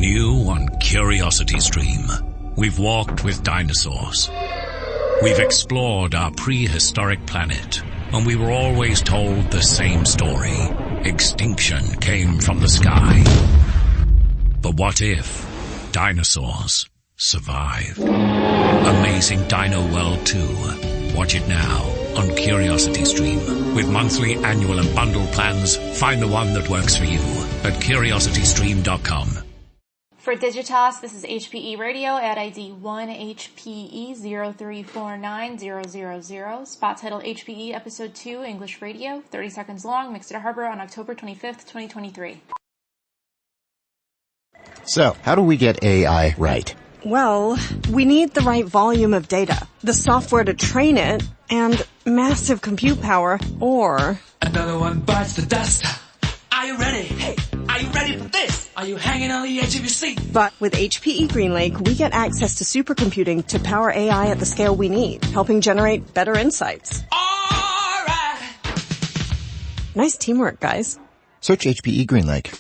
New on Curiosity Stream. We've walked with dinosaurs. We've explored our prehistoric planet, and we were always told the same story. Extinction came from the sky. But what if dinosaurs survived? Amazing Dino World 2. Watch it now on Curiosity Stream. With monthly, annual, and bundle plans, find the one that works for you at curiositystream.com. For Digitas, this is HPE Radio at ID 1HPE0349000. Spot title HPE Episode 2, English Radio, 30 seconds long, Mixed Harbor on October 25th, 2023. So, how do we get AI right? Well, we need the right volume of data, the software to train it, and massive compute power, or... Another one bites the dust. Are you ready? Hey, are you ready for this? Are you hanging on the edge of your seat? But with HPE GreenLake, we get access to supercomputing to power AI at the scale we need, helping generate better insights. All right. Nice teamwork, guys. Search HPE GreenLake.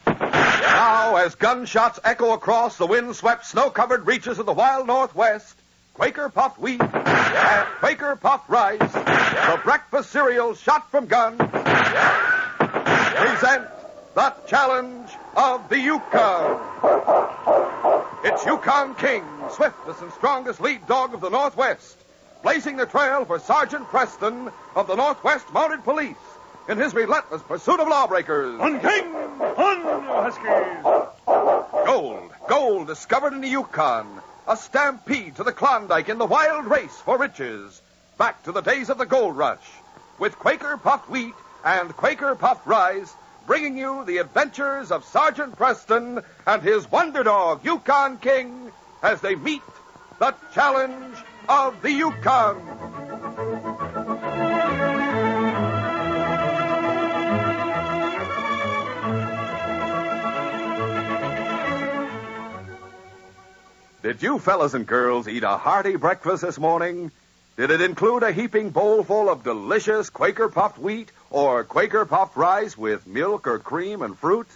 Now, as gunshots echo across the wind-swept, snow-covered reaches of the wild Northwest, Quaker Puffed Wheat and Quaker Puffed Rice, the breakfast cereal shot from guns, present the challenge of the Yukon. It's Yukon King, swiftest and strongest lead dog of the Northwest, blazing the trail for Sergeant Preston of the Northwest Mounted Police in his relentless pursuit of lawbreakers. On King! On, Huskies! Gold discovered in the Yukon. A stampede to the Klondike in the wild race for riches. Back to the days of the gold rush. With Quaker Puffed Wheat and Quaker Puffed Rice, bringing you the adventures of Sergeant Preston and his wonder dog, Yukon King, as they meet the challenge of the Yukon. Did you fellas and girls eat a hearty breakfast this morning? Did it include a heaping bowlful of delicious Quaker Puffed Wheat or Quaker Puffed Rice with milk or cream and fruit?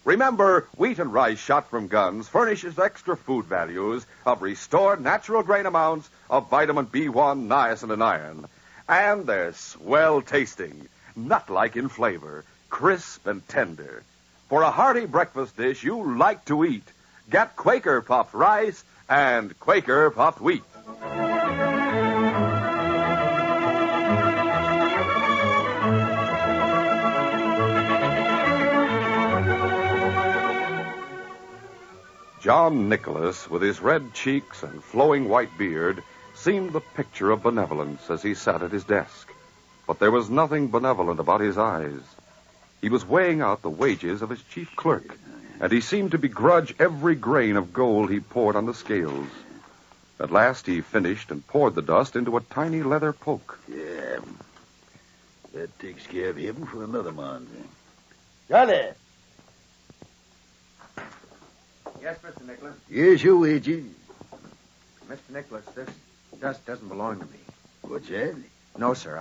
Remember, wheat and rice shot from guns furnishes extra food values of restored natural grain amounts of vitamin B1, niacin, and iron. And they're swell tasting, nut-like in flavor, crisp and tender. For a hearty breakfast dish you like to eat, get Quaker Puffed Rice and Quaker Puffed Wheat. John Nicholas, with his red cheeks and flowing white beard, seemed the picture of benevolence as he sat at his desk. But there was nothing benevolent about his eyes. He was weighing out the wages of his chief clerk, and he seemed to begrudge every grain of gold he poured on the scales. At last he finished and poured the dust into a tiny leather poke. Yeah, that takes care of him for another month. Charlie! Yes, Mr. Nicholas. Here's your wages. Mr. Nicholas, this dust doesn't belong to me. What's that? No, sir.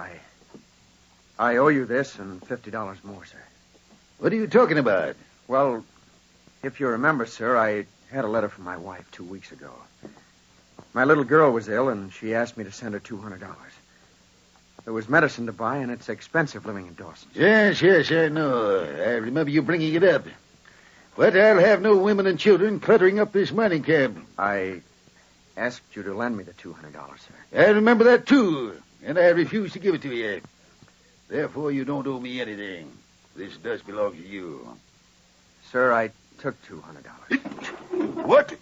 I owe you this and $50 more, sir. What are you talking about? Well, if you remember, sir, I had a letter from my wife 2 weeks ago. My little girl was ill, and she asked me to send her $200. There was medicine to buy, and it's expensive living in Dawson. Yes, I know. I remember you bringing it up. But I'll have no women and children cluttering up this mining camp. I asked you to lend me the $200, sir. I remember that, too, and I refused to give it to you. Therefore, you don't owe me anything. This does belong to you. Sir, I took $200. What?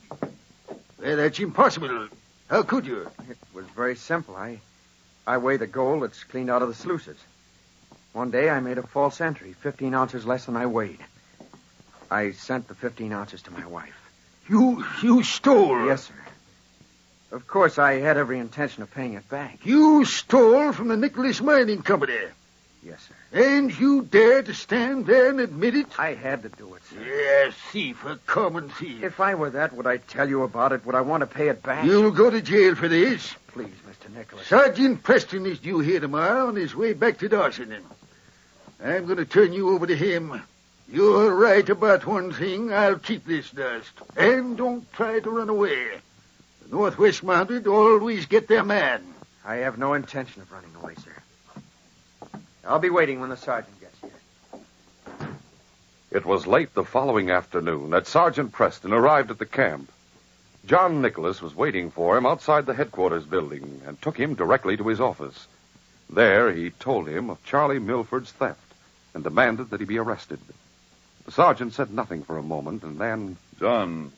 Well, that's impossible. How could you? It was very simple. I weigh the gold that's cleaned out of the sluices. One day I made a false entry, 15 ounces less than I weighed. I sent the 15 ounces to my wife. You stole? Yes, sir. Of course, I had every intention of paying it back. You stole from the Nicholas Mining Company? Yes, sir. And you dare to stand there and admit it? I had to do it, sir. Yeah, thief, a common thief. If I were that, would I tell you about it? Would I want to pay it back? You'll go to jail for this. Please, Mr. Nicholas. Sergeant Preston is due here tomorrow on his way back to Dawson. I'm going to turn you over to him. You're right about one thing. I'll keep this dust. And don't try to run away. The Northwest Mounted always get their man. I have no intention of running away, sir. I'll be waiting when the sergeant gets here. It was late the following afternoon that Sergeant Preston arrived at the camp. John Nicholas was waiting for him outside the headquarters building and took him directly to his office. There, he told him of Charlie Milford's theft and demanded that he be arrested. The sergeant said nothing for a moment, and then... John,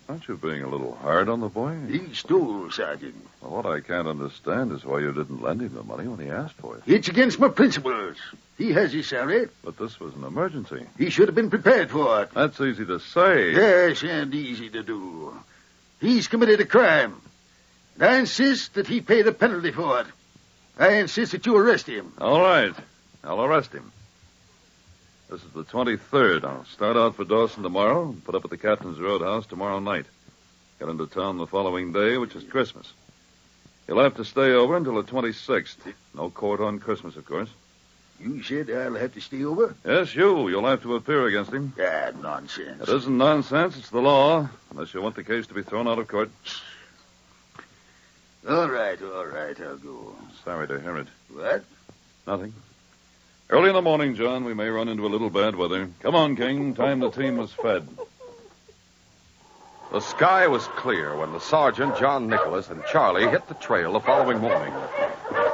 aren't you being a little hard on the boy? He stole, Sergeant. Well, what I can't understand is why you didn't lend him the money when he asked for it. It's against my principles. He has his salary. But this was an emergency. He should have been prepared for it. That's easy to say. Yes, and easy to do. He's committed a crime. And I insist that he pay the penalty for it. I insist that you arrest him. All right. I'll arrest him. This is the 23rd. I'll start out for Dawson tomorrow and put up at the Captain's Roadhouse tomorrow night. Get into town the following day, which is Christmas. You'll have to stay over until the 26th. No court on Christmas, of course. You said I'll have to stay over? Yes, you. You'll have to appear against him. Ah, nonsense. It isn't nonsense. It's the law, unless you want the case to be thrown out of court. All right, I'll go. Sorry to hear it. What? Nothing. Early in the morning, John, we may run into a little bad weather. Come on, King. Time the team was fed. The sky was clear when the sergeant, John Nicholas, and Charlie hit the trail the following morning.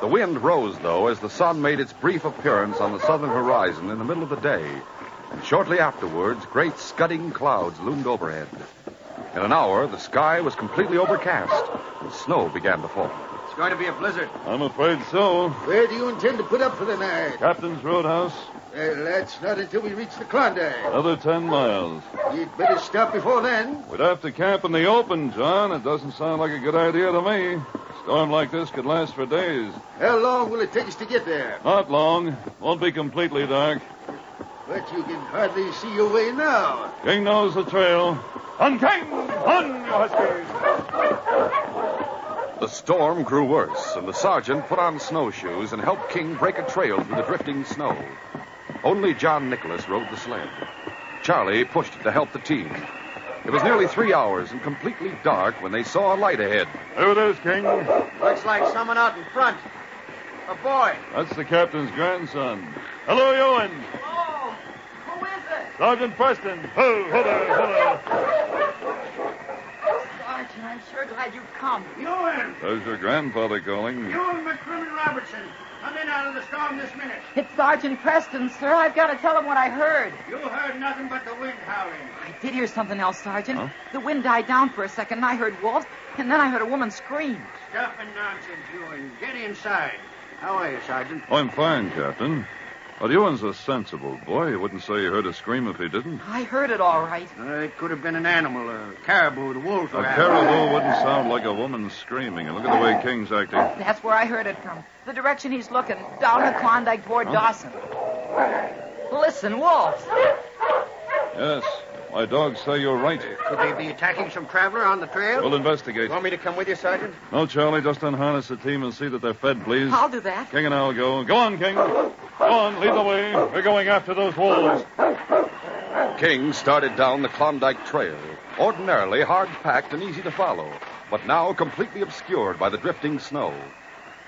The wind rose, though, as the sun made its brief appearance on the southern horizon in the middle of the day. And shortly afterwards, great scudding clouds loomed overhead. In an hour, the sky was completely overcast, and snow began to fall. It's going to be a blizzard. I'm afraid so. Where do you intend to put up for the night? Captain's Roadhouse. That's not until we reach the Klondike. Another 10 miles. You'd better stop before then. We'd have to camp in the open, John. It doesn't sound like a good idea to me. A storm like this could last for days. How long will it take us to get there? Not long. Won't be completely dark. But you can hardly see your way now. King knows the trail. On, King! On, you huskies! The storm grew worse, and the sergeant put on snowshoes and helped King break a trail through the drifting snow. Only John Nicholas rode the sled. Charlie pushed to help the team. It was nearly 3 hours and completely dark when they saw a light ahead. There it is, King. Looks like someone out in front. A boy. That's the captain's grandson. Hello, Ewan. Oh, who is it? Sergeant Preston. Ho, hello. Sergeant, I'm sure glad you've come. Ewan! There's your grandfather calling. Ewan McCrimmon Robertson. Come in out of the storm this minute. It's Sergeant Preston, sir. I've got to tell him what I heard. You heard nothing but the wind howling. I did hear something else, Sergeant. Huh? The wind died down for a second, and I heard wolves, and then I heard a woman scream. Stuff and nonsense, Ewan. Get inside. How are you, Sergeant? Oh, I'm fine, Captain. But Ewan's a sensible boy. He wouldn't say he heard a scream if he didn't. I heard it all right. It could have been an animal, a caribou. The wolves were A after. caribou wouldn't sound like a woman screaming. And look at the way King's acting. That's where I heard it from. The direction he's looking, down the Klondike toward Dawson. Listen, wolves. Yes, my dogs say you're right. Could they be attacking some traveler on the trail? We'll investigate. Want me to come with you, Sergeant? No, Charlie, just unharness the team and see that they're fed, please. I'll do that. King and I'll go. Go on, King. Go on, lead the way. We're going after those wolves. King started down the Klondike Trail, ordinarily hard-packed and easy to follow, but now completely obscured by the drifting snow.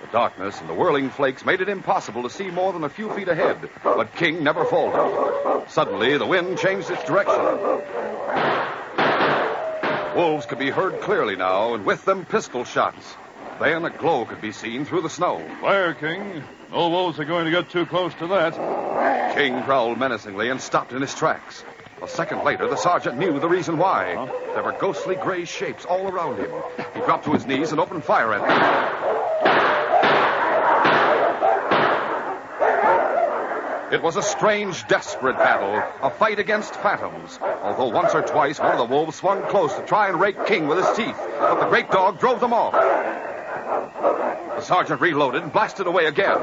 The darkness and the whirling flakes made it impossible to see more than a few feet ahead, but King never faltered. Suddenly, the wind changed its direction. Wolves could be heard clearly now, and with them pistol shots. Then a glow could be seen through the snow. Fire, King. No wolves are going to get too close to that. King growled menacingly and stopped in his tracks. A second later, the sergeant knew the reason why. Huh? There were ghostly gray shapes all around him. He dropped to his knees and opened fire at them. It was a strange, desperate battle, a fight against phantoms. Although once or twice one of the wolves swung close to try and rake King with his teeth, but the great dog drove them off. The sergeant reloaded and blasted away again.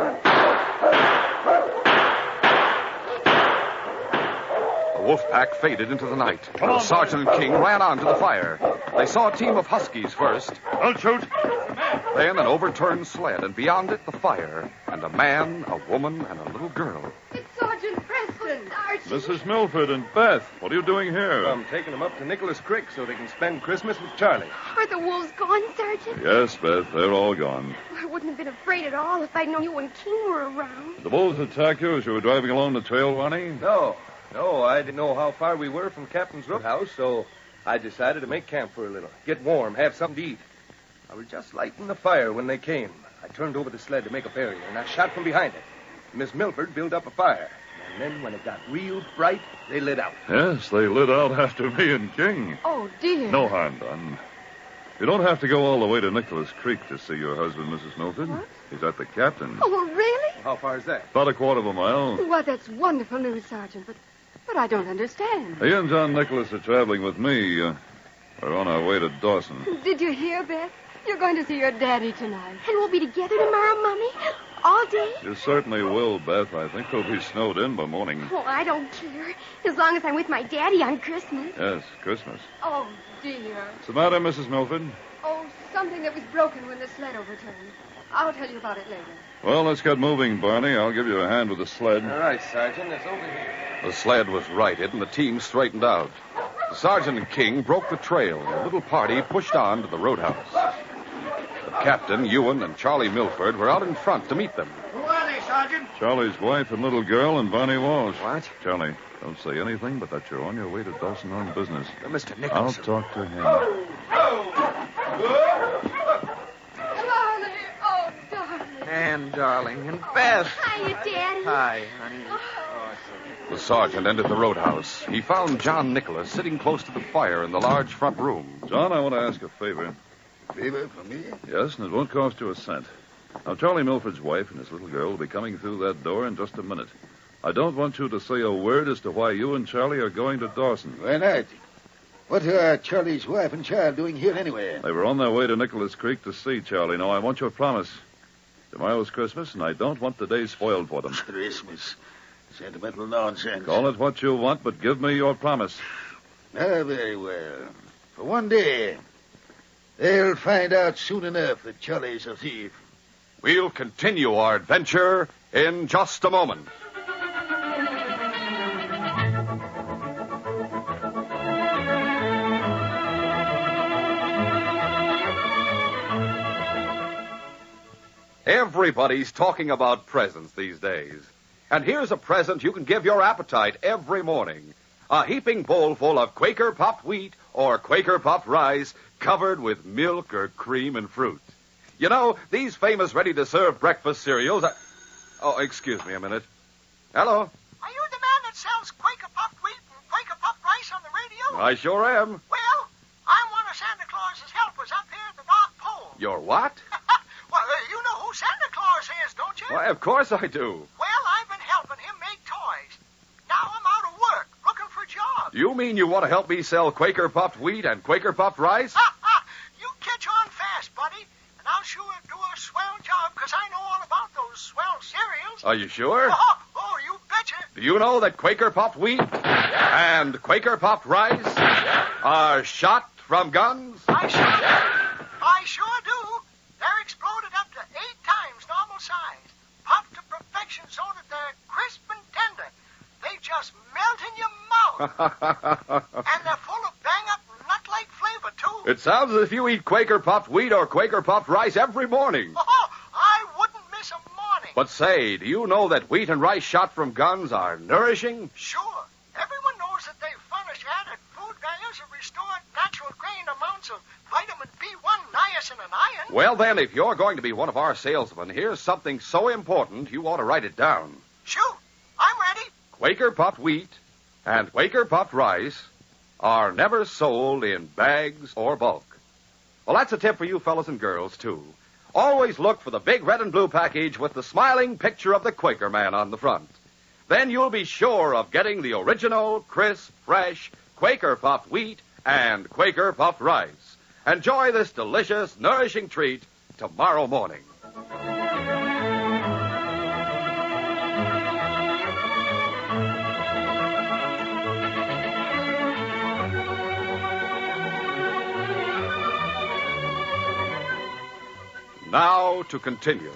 The wolf pack faded into the night. The sergeant and King ran on to the fire. They saw a team of huskies first. Don't shoot. Then an overturned sled, and beyond it, the fire, and a man, a woman, and a little girl. It's Sergeant Preston. Mrs. Milford and Beth, what are you doing here? I'm taking them up to Nicholas Creek so they can spend Christmas with Charlie. Are the wolves gone, Sergeant? Yes, Beth, they're all gone. I wouldn't have been afraid at all if I'd known you and King were around. Did the wolves attack you as you were driving along the trail, Ronnie? No, I didn't know how far we were from Captain's roadhouse, so I decided to make camp for a little. Get warm, have something to eat. I was just lighting the fire when they came. I turned over the sled to make a barrier, and I shot from behind it. Miss Milford built up a fire. And then when it got real bright, they lit out. Yes, they lit out after me and King. Oh, dear. No harm done. You don't have to go all the way to Nicholas Creek to see your husband, Mrs. Milford. What? He's at the captain's. Oh, really? How far is that? About a quarter of a mile. Well, that's wonderful news, Sergeant, but I don't understand. He and John Nicholas are traveling with me. We're on our way to Dawson. Did you hear, Beth? You're going to see your daddy tonight. And we'll be together tomorrow, Mummy? All day? You certainly will, Beth. I think we'll be snowed in by morning. Oh, I don't care. As long as I'm with my daddy on Christmas. Yes, Christmas. Oh, dear. What's the matter, Mrs. Milford? Oh, something that was broken when the sled overturned. I'll tell you about it later. Well, let's get moving, Barney. I'll give you a hand with the sled. All right, Sergeant. It's over here. The sled was righted, and the team straightened out. The sergeant and King broke the trail, and the little party pushed on to the roadhouse. The captain, Ewan, and Charlie Milford were out in front to meet them. Who are they, Sergeant? Charlie's wife and little girl and Barney Walsh. What? Charlie, don't say anything but that you're on your way to Dawson on business. Mr. Nichols. I'll talk to him. Charlie! Oh, darling. And darling. And Beth. Hiya, Daddy. Hi, honey. The sergeant entered the roadhouse. He found John Nicholas sitting close to the fire in the large front room. John, I want to ask a favor. Favor for me? Yes, and it won't cost you a cent. Now, Charlie Milford's wife and his little girl will be coming through that door in just a minute. I don't want you to say a word as to why you and Charlie are going to Dawson. Why not? What are Charlie's wife and child doing here anyway? They were on their way to Nicholas Creek to see Charlie. Now, I want your promise. Tomorrow's Christmas, and I don't want the day spoiled for them. Christmas. Sentimental nonsense. Call it what you want, but give me your promise. Ah, very well. For one day, they'll find out soon enough that Charlie's a thief. We'll continue our adventure in just a moment. Everybody's talking about presents these days. And here's a present you can give your appetite every morning. A heaping bowl full of Quaker puffed wheat or Quaker puffed rice covered with milk or cream and fruit. You know, these famous ready-to-serve breakfast cereals are... Oh, excuse me a minute. Hello? Are you the man that sells Quaker puffed wheat and Quaker puffed rice on the radio? I sure am. Well, I'm one of Santa Claus's helpers up here at the North Pole. You're what? Well, you know who Santa Claus is, don't you? Why, of course I do. Well, I've been helping him make toys. Now I'm out of work, looking for jobs. You mean you want to help me sell Quaker puffed wheat and Quaker puffed rice? You catch on fast, buddy, and I'll sure do a swell job, because I know all about those swell cereals. Are you sure? Oh, you betcha. Do you know that Quaker puffed wheat and Quaker puffed rice are shot from guns? I sure do. They're exploded up to 8 times normal size, puffed to perfection so that they're crisp and tender. They just melt in your mouth. And they're full of bang-up nut-like flavor, too. It sounds as if you eat Quaker puffed wheat or Quaker puffed rice every morning. I wouldn't miss a morning. But say, do you know that wheat and rice shot from guns are nourishing? Sure. Everyone knows that they furnish added food values and restore natural grain amounts of vitamin B1, niacin, and iron. Well, then, if you're going to be one of our salesmen, here's something so important you ought to write it down. Shoot. I'm ready. Quaker puffed wheat and Quaker puffed rice are never sold in bags or bulk. Well, that's a tip for you fellas and girls, too. Always look for the big red and blue package with the smiling picture of the Quaker man on the front. Then you'll be sure of getting the original, crisp, fresh Quaker puffed wheat and Quaker puffed rice. Enjoy this delicious, nourishing treat tomorrow morning. Now to continue.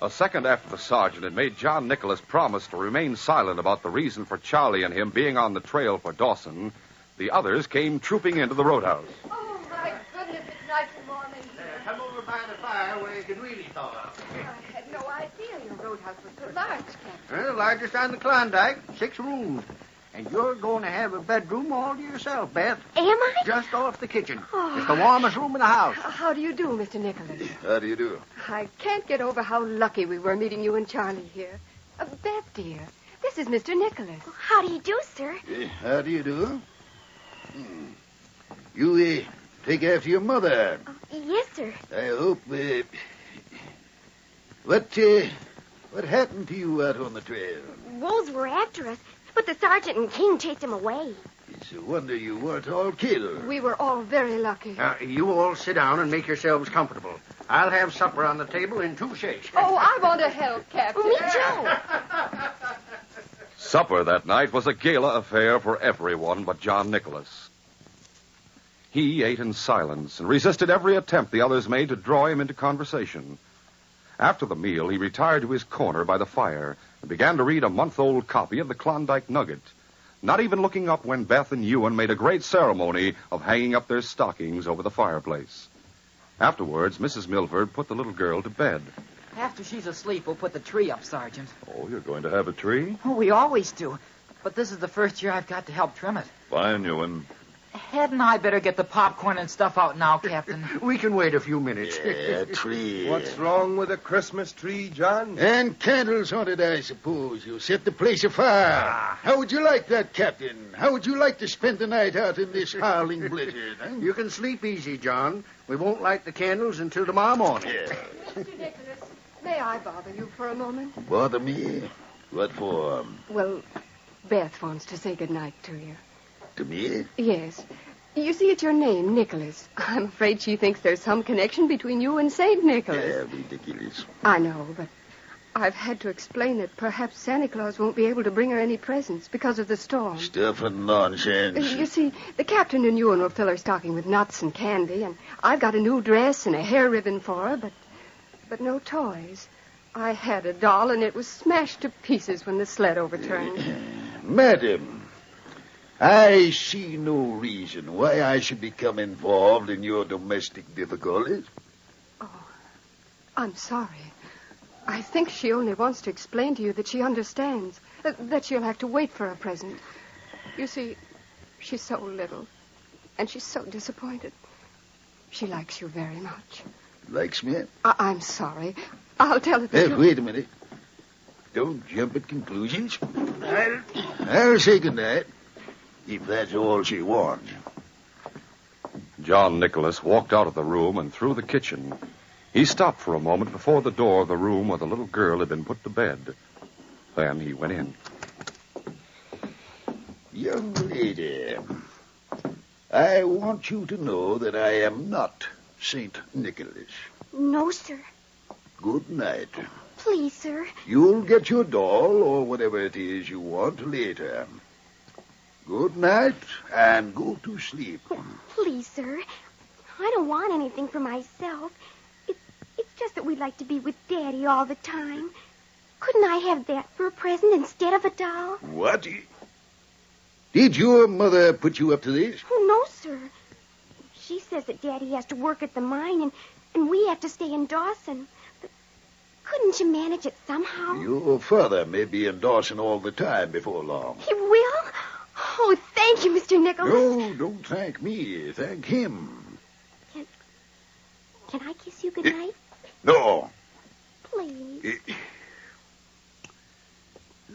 A second after the sergeant had made John Nicholas promise to remain silent about the reason for Charlie and him being on the trail for Dawson, the others came trooping into the roadhouse. Oh, my goodness, it's nice and warm in here. Come over by the fire where you can really thaw out. I had no idea your roadhouse was so large, Captain. The largest on the Klondike, 6 rooms. And you're going to have a bedroom all to yourself, Beth. Am I? Just off the kitchen. Oh. It's the warmest room in the house. How do you do, Mr. Nicholas? How do you do? I can't get over how lucky we were meeting you and Charlie here. Beth, dear, this is Mr. Nicholas. How do you do, sir? How do you do? You take after your mother. Yes, sir. I hope. What happened to you out on the trail? Wolves were after us, but the sergeant and King chased him away. It's a wonder you weren't all killed. We were all very lucky. Now, you all sit down and make yourselves comfortable. I'll have supper on the table in 2 shakes. Oh, I want to help, Captain. Me too. Supper that night was a gala affair for everyone but John Nicholas. He ate in silence and resisted every attempt the others made to draw him into conversation. After the meal, he retired to his corner by the fire and began to read a month-old copy of the Klondike Nugget, not even looking up when Beth and Ewan made a great ceremony of hanging up their stockings over the fireplace. Afterwards, Mrs. Milford put the little girl to bed. After she's asleep, we'll put the tree up, Sergeant. Oh, you're going to have a tree? Oh, we always do. But this is the first year I've got to help trim it. Fine, Ewan. Hadn't I better get the popcorn and stuff out now, Captain? We can wait a few minutes. Yeah, tree. What's wrong with a Christmas tree, John? And candles on it, I suppose. You set the place afire. How would you like that, Captain? How would you like to spend the night out in this howling blizzard? Huh? You can sleep easy, John. We won't light the candles until tomorrow morning. Mr. Nicholas, may I bother you for a moment? Bother me? What for? Well, Beth wants to say goodnight to you. To me? Yes. You see, it's your name, Nicholas. I'm afraid she thinks there's some connection between you and St. Nicholas. Yeah, ridiculous. I know, but I've had to explain that perhaps Santa Claus won't be able to bring her any presents because of the storm. Stuff and nonsense. You see, the captain and Ewan will fill her stocking with nuts and candy, and I've got a new dress and a hair ribbon for her, but no toys. I had a doll, and it was smashed to pieces when the sled overturned. Madam, I see no reason why I should become involved in your domestic difficulties. Oh, I'm sorry. I think she only wants to explain to you that she understands, that she'll have to wait for a present. You see, she's so little, and she's so disappointed. She likes you very much. Likes me? I'm sorry. I'll tell her that Wait a minute. Don't jump at conclusions. I'll say goodnight, if that's all she wants. John Nicholas walked out of the room and through the kitchen. He stopped for a moment before the door of the room where the little girl had been put to bed. Then he went in. Young lady, I want you to know that I am not St. Nicholas. No, sir. Good night. Please, sir. You'll get your doll or whatever it is you want later. Good night, and go to sleep. Please, sir. I don't want anything for myself. It's just that we'd like to be with Daddy all the time. Couldn't I have that for a present instead of a doll? What? Did your mother put you up to this? Oh, no, sir. She says that Daddy has to work at the mine, and we have to stay in Dawson. But couldn't you manage it somehow? Your father may be in Dawson all the time before long. He will? Oh, thank you, Mr. Nicholas. No, don't thank me. Thank him. Can I kiss you goodnight? No. Please.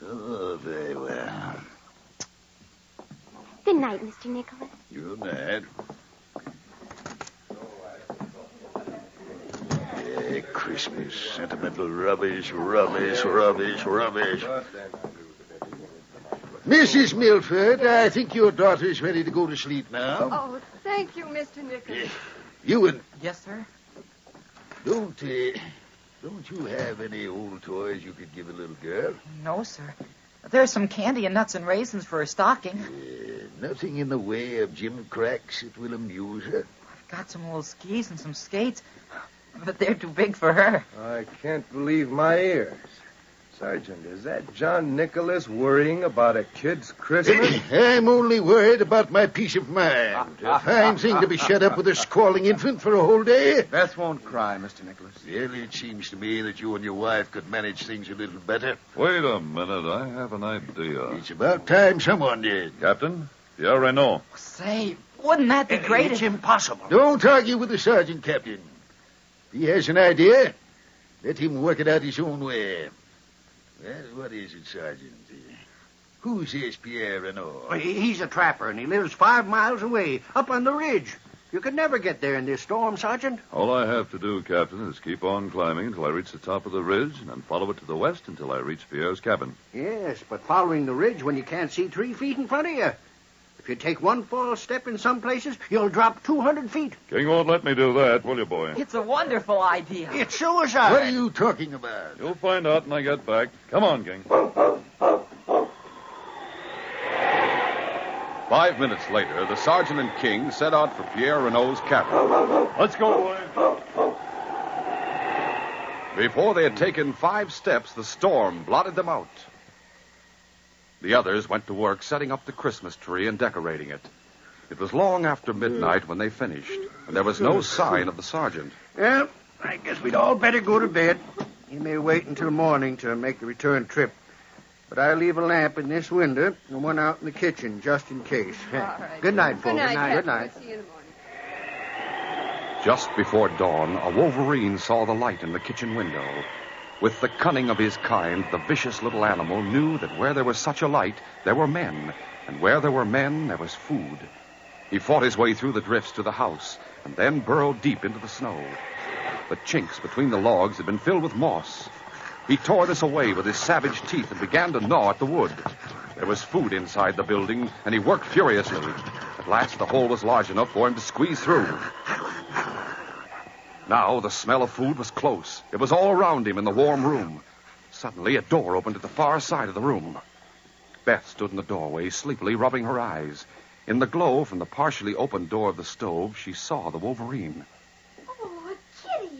Oh, very well. Good night, Mr. Nicholas. Good night. Christmas. Sentimental rubbish. Mrs. Milford, I think your daughter is ready to go to sleep now. Oh, thank you, Mr. Nicholas. Ewan. Yes, sir? Don't you have any old toys you could give a little girl? No, sir. There's some candy and nuts and raisins for her stocking. Nothing in the way of gym cracks that will amuse her? I've got some old skis and some skates. But they're too big for her. I can't believe my ears. Sergeant, is that John Nicholas worrying about a kid's Christmas? I'm only worried about my peace of mind. A fine thing to be shut up with a squalling infant for a whole day. Beth won't cry, Mr. Nicholas. Well, it seems to me that you and your wife could manage things a little better. Wait a minute. I have an idea. It's about time someone did. Captain, Pierre Renault. Say, wouldn't that be great? It's impossible. Don't argue with the sergeant, Captain. If he has an idea, let him work it out his own way. Well, what is it, Sergeant? Who's this Pierre Renault? He's a trapper, and he lives 5 miles away, up on the ridge. You could never get there in this storm, Sergeant. All I have to do, Captain, is keep on climbing until I reach the top of the ridge and then follow it to the west until I reach Pierre's cabin. Yes, but following the ridge when you can't see 3 feet in front of you. If you take one false step in some places, you'll drop 200 feet. King won't let me do that, will you, boy? It's a wonderful idea. It's suicide. What are you talking about? You'll find out when I get back. Come on, King. 5 minutes later, the sergeant and King set out for Pierre Renault's cabin. Let's go, boy. Before they had taken 5 steps, the storm blotted them out. The others went to work setting up the Christmas tree and decorating it. It was long after midnight when they finished, and there was no sign of the sergeant. Well, I guess we'd all better go to bed. He may wait until morning to make the return trip. But I'll leave a lamp in this window and one out in the kitchen just in case. right. Good night, folks. Good night. Good night. I'll see you in the morning. Just before dawn, a wolverine saw the light in the kitchen window. With the cunning of his kind, the vicious little animal knew that where there was such a light, there were men, and where there were men, there was food. He fought his way through the drifts to the house, and then burrowed deep into the snow. The chinks between the logs had been filled with moss. He tore this away with his savage teeth and began to gnaw at the wood. There was food inside the building, and he worked furiously. At last, the hole was large enough for him to squeeze through. Now, the smell of food was close. It was all around him in the warm room. Suddenly, a door opened at the far side of the room. Beth stood in the doorway, sleepily rubbing her eyes. In the glow from the partially opened door of the stove, she saw the wolverine. Oh, Kitty.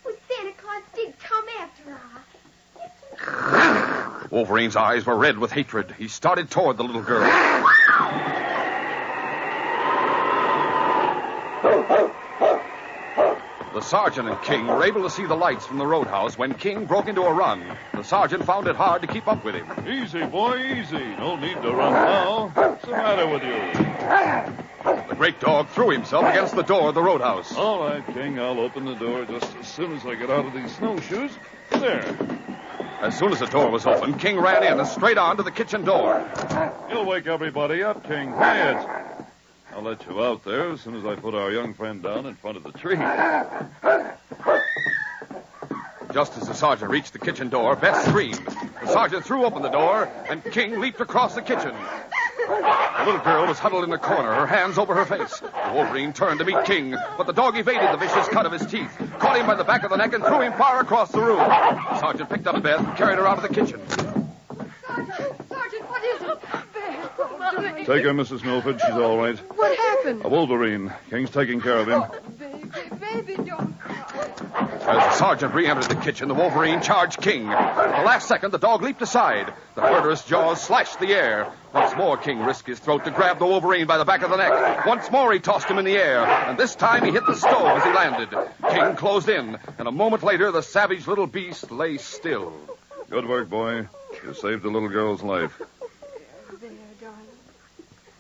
Well, Santa Claus did come after us. Wolverine's eyes were red with hatred. He started toward the little girl. The sergeant and King were able to see the lights from the roadhouse when King broke into a run. The sergeant found it hard to keep up with him. Easy, boy, easy. No need to run now. What's the matter with you? The great dog threw himself against the door of the roadhouse. All right, King, I'll open the door just as soon as I get out of these snowshoes. There. As soon as the door was open, King ran in and straight on to the kitchen door. You'll wake everybody up, King. Quiet. I'll let you out there as soon as I put our young friend down in front of the tree. Just as the sergeant reached the kitchen door, Beth screamed. The sergeant threw open the door, and King leaped across the kitchen. The little girl was huddled in the corner, her hands over her face. The wolverine turned to meet King, but the dog evaded the vicious cut of his teeth, caught him by the back of the neck, and threw him far across the room. The sergeant picked up Beth and carried her out of the kitchen. Sergeant, what is it? Mommy. Take her, Mrs. Milford. She's all right. What happened? A wolverine. King's taking care of him. Oh, baby, don't cry. As the sergeant re-entered the kitchen, the wolverine charged King. At the last second, the dog leaped aside. The murderous jaws slashed the air. Once more, King risked his throat to grab the wolverine by the back of the neck. Once more, he tossed him in the air, and this time he hit the stove as he landed. King closed in, and a moment later, the savage little beast lay still. Good work, boy. You saved the little girl's life.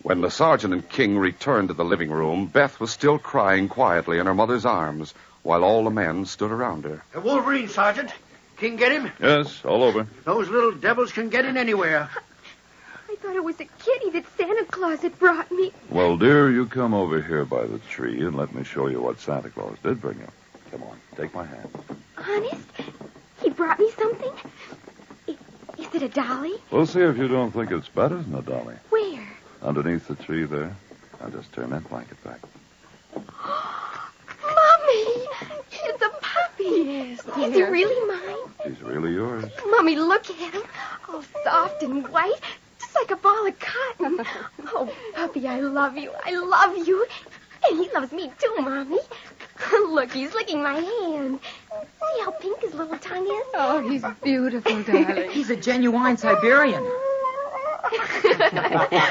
When the sergeant and King returned to the living room, Beth was still crying quietly in her mother's arms, while all the men stood around her. The Wolverine, Sergeant. King get him? Yes, all over. Those little devils can get in anywhere. I thought it was a kitty that Santa Claus had brought me. Well, dear, you come over here by the tree and let me show you what Santa Claus did bring you. Come on, take my hand. Honest? He brought me something? Is it a dolly? We'll see if you don't think it's better than a dolly. Where? Underneath the tree there. I'll just turn that blanket back. Mommy! It's a puppy. Yes, Is he really mine? He's really yours. Mommy, look at him. All soft and white, just like a ball of cotton. Oh, puppy, I love you. I love you. And he loves me too, Mommy. Look, he's licking my hand. See how pink his little tongue is? Oh, he's beautiful, darling. He's a genuine Siberian.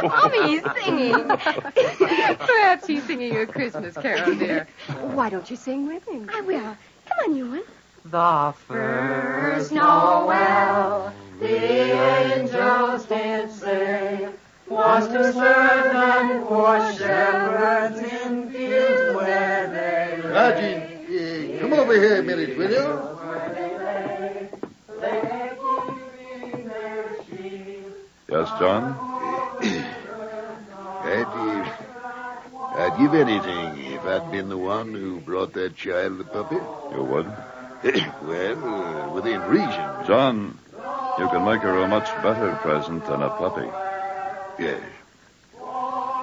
Mommy, he's singing. Perhaps he's singing a Christmas carol, dear. Why don't you sing with him? I will. Come on, Ewan. The first Noel, the angels did say, was to certain poor shepherds in fields where they Sergeant, come over here a minute, will you? Yes, John? I'd give anything if I'd been the one who brought that child the puppy. You would? Well, within reason. John, you can make her a much better present than a puppy. Yes.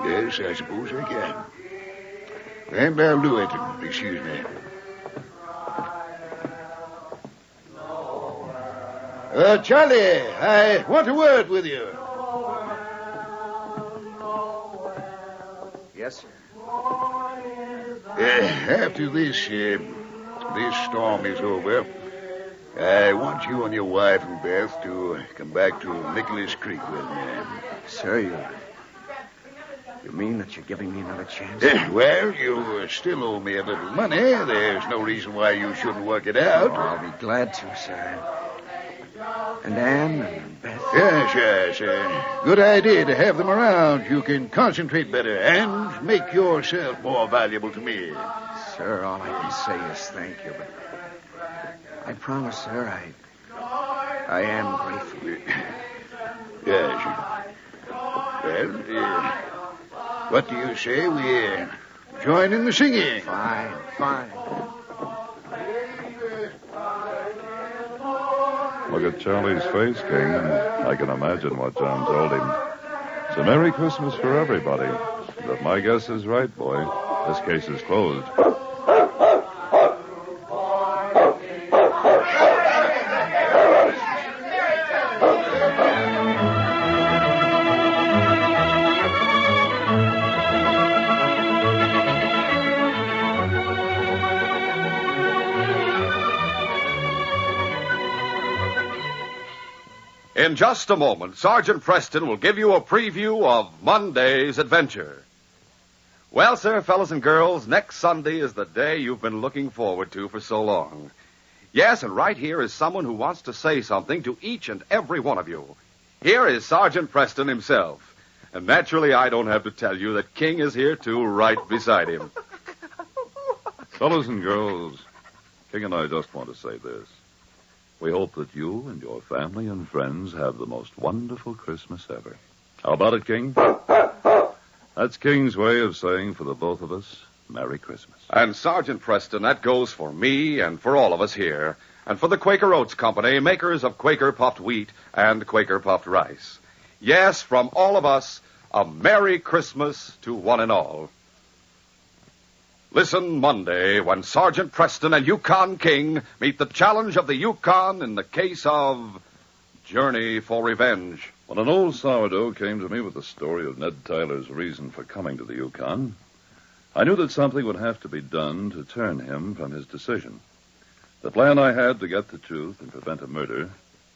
Yes, I suppose I can. And I'll do it. Excuse me. Charlie, I want a word with you. Yes, sir. After this storm is over, I want you and your wife and Beth to come back to Nicholas Creek with me. Sir, you mean that you're giving me another chance? Well, you still owe me a little money. There's no reason why you shouldn't work it out. Oh, I'll be glad to, sir. And Anne and Beth? Yes. Good idea to have them around. You can concentrate better and make yourself more valuable to me. Sir, all I can say is thank you, but I promise, sir, I am grateful. Yes. Well, what do you say we join in the singing? Fine. Look at Charlie's face, King, and I can imagine what John told him. It's a Merry Christmas for everybody. But my guess is right, boy. This case is closed. In just a moment, Sergeant Preston will give you a preview of Monday's adventure. Well, sir, fellas and girls, next Sunday is the day you've been looking forward to for so long. Yes, and right here is someone who wants to say something to each and every one of you. Here is Sergeant Preston himself. And naturally, I don't have to tell you that King is here, too, right beside him. Fellas and girls, King and I just want to say this. We hope that you and your family and friends have the most wonderful Christmas ever. How about it, King? That's King's way of saying for the both of us, Merry Christmas. And Sergeant Preston, that goes for me and for all of us here, and for the Quaker Oats Company, makers of Quaker puffed wheat and Quaker puffed rice. Yes, from all of us, a Merry Christmas to one and all. Listen Monday when Sergeant Preston and Yukon King meet the challenge of the Yukon in the case of Journey for Revenge. When an old sourdough came to me with the story of Ned Tyler's reason for coming to the Yukon, I knew that something would have to be done to turn him from his decision. The plan I had to get the truth and prevent a murder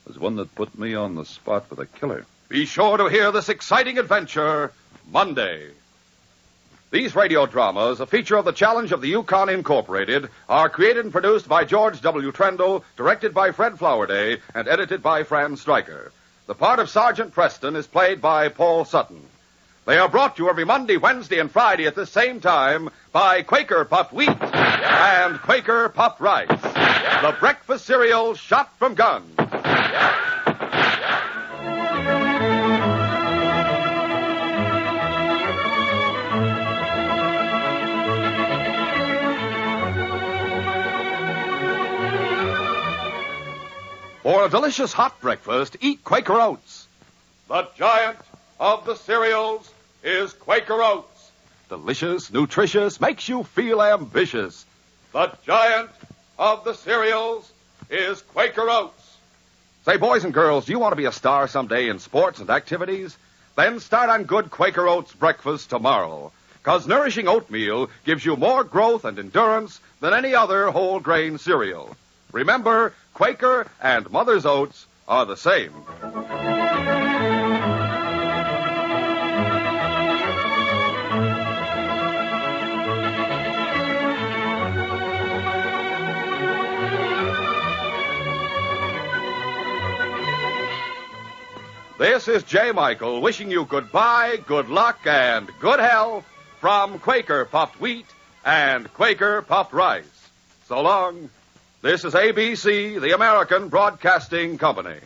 was one that put me on the spot with a killer. Be sure to hear this exciting adventure Monday. These radio dramas, a feature of the Challenge of the Yukon Incorporated, are created and produced by George W. Trendle, directed by Fred Flowerday, and edited by Fran Stryker. The part of Sergeant Preston is played by Paul Sutton. They are brought to you every Monday, Wednesday, and Friday at the same time by Quaker Puffed Wheat and Quaker Puffed Rice. The breakfast cereal shot from guns. For a delicious hot breakfast, eat Quaker Oats. The giant of the cereals is Quaker Oats. Delicious, nutritious, makes you feel ambitious. The giant of the cereals is Quaker Oats. Say, boys and girls, do you want to be a star someday in sports and activities? Then start on good Quaker Oats breakfast tomorrow. 'Cause nourishing oatmeal gives you more growth and endurance than any other whole grain cereal. Remember, Quaker and Mother's Oats are the same. This is J. Michael wishing you goodbye, good luck, and good health from Quaker Puffed Wheat and Quaker Puffed Rice. So long. This is ABC, the American Broadcasting Company.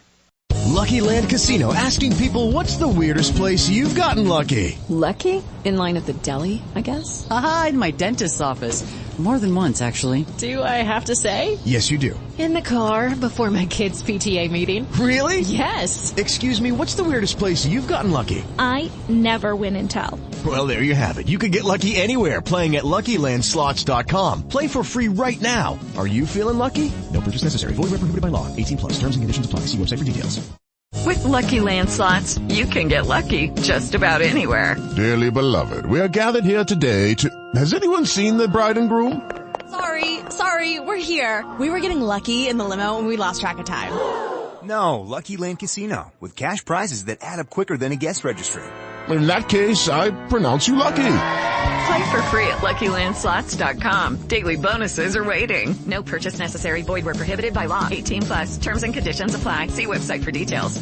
Lucky Land Casino, asking people, what's the weirdest place you've gotten lucky? Lucky? In line at the deli, I guess? Aha, in my dentist's office. More than once, actually. Do I have to say? Yes, you do. In the car before my kids' PTA meeting. Really? Yes. Excuse me, what's the weirdest place you've gotten lucky? I never win and tell. Well, there you have it. You can get lucky anywhere, playing at LuckyLandSlots.com. Play for free right now. Are you feeling lucky? No purchase necessary. Void where prohibited by law. 18+. Terms and conditions apply. See website for details. With Lucky Land Slots, you can get lucky just about anywhere. Dearly beloved, we are gathered here today to... Has anyone seen the bride and groom? Sorry, we're here. We were getting lucky in the limo and we lost track of time. No, Lucky Land Casino, with cash prizes that add up quicker than a guest registry. In that case, I pronounce you lucky. Play for free at LuckyLandSlots.com. Daily bonuses are waiting. No purchase necessary. Void where prohibited by law. 18+. Terms and conditions apply. See website for details.